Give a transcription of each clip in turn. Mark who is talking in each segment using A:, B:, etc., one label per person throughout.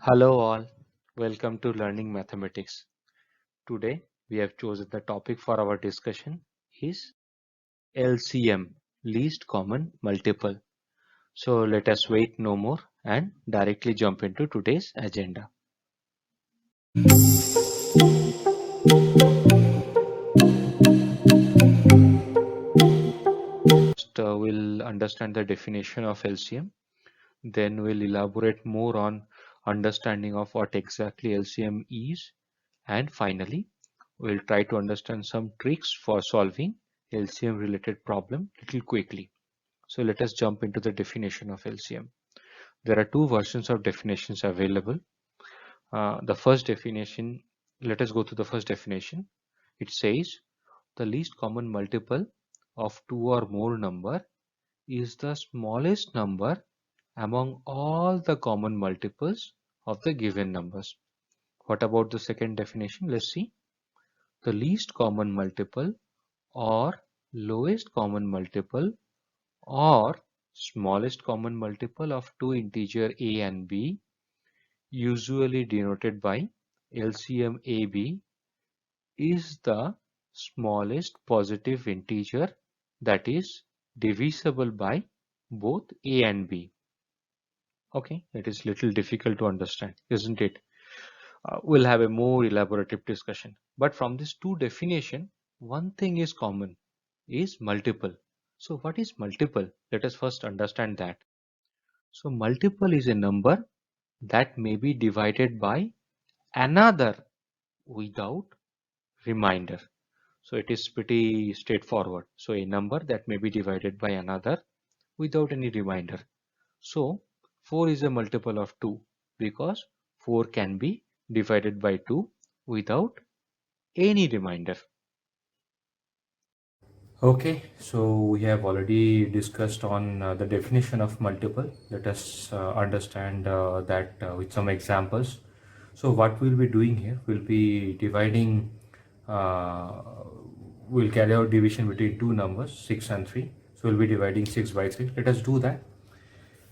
A: Hello all, welcome to Learning Mathematics. Today we have chosen the topic for our discussion is LCM, least common multiple. So let us wait no more and directly jump into today's agenda. First, we'll understand the definition of LCM, then we'll elaborate more on understanding of what exactly LCM is, and finally we'll try to understand some tricks for solving LCM related problem little quickly. So let us jump into the definition of LCM. There are two versions of definitions available. The first definition, let us go to the first definition. It says the least common multiple of two or more number is the smallest number among all the common multiples of the given numbers. What about the second definition? Let's see. The least common multiple or lowest common multiple or smallest common multiple of two integer a and b, usually denoted by LCM AB, is the smallest positive integer that is divisible by both a and b. Okay, it is little difficult to understand, isn't it? We'll have a more elaborative discussion. But from these two definition, one thing is common, is multiple. So what is multiple? Let us first understand that. So multiple is a number that may be divided by another without remainder. So it is pretty straightforward. So a number that may be divided by another without any remainder. So 4 is a multiple of 2 because 4 can be divided by 2 without any remainder. Okay, so we have already discussed on the definition of multiple. Let us understand that with some examples. So what we'll be doing here, we'll be dividing, we'll carry out division between two numbers, 6 and 3. So we'll be dividing 6 by 3. Let us do that.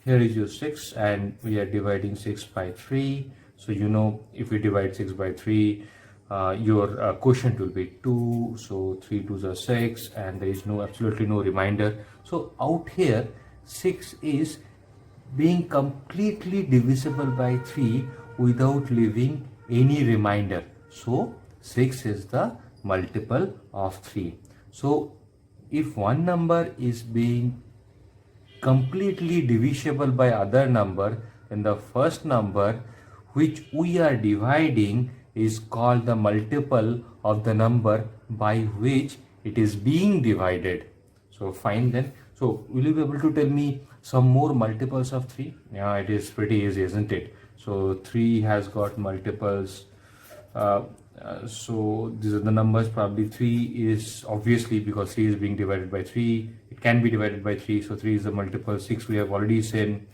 A: Here is your 6 and we are dividing 6 by 3. So you know, if we divide 6 by 3, your quotient will be 2. So 3 2s are 6 and there is absolutely no remainder. So out here 6 is being completely divisible by 3 without leaving any remainder. So 6 is the multiple of 3. So if one number is being completely divisible by other number, then the first number which we are dividing is called the multiple of the number by which it is being divided. So fine then. So will you be able to tell me some more multiples of 3? Yeah, it is pretty easy, isn't it? So 3 has got multiples. So these are the numbers. Probably 3 is obviously, because 3 is being divided by 3, it can be divided by 3. So 3 is the multiple. 6 we have already said.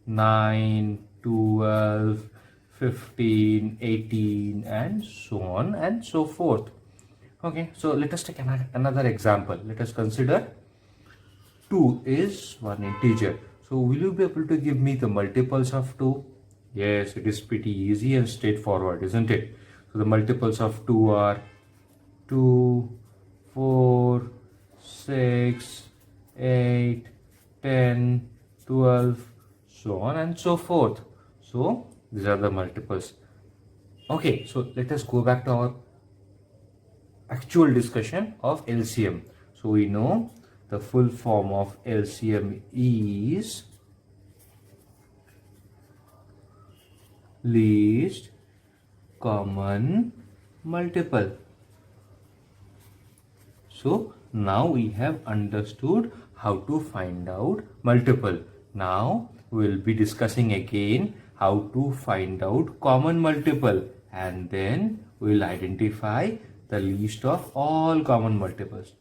A: 9, 12, 15, 18 and so on and so forth. Okay, so let us take another example. Let us consider 2 is one integer. So will you be able to give me the multiples of 2? Yes, it is pretty easy and straightforward, isn't it? So the multiples of 2 are 2, 4, 6, 8, 10, 12, so on and so forth. So these are the multiples. Okay, so let us go back to our actual discussion of LCM. So we know the full form of LCM is least common multiple. So now we have understood how to find out multiple. Now we will be discussing again how to find out common multiple, and then we will identify the least of all common multiples.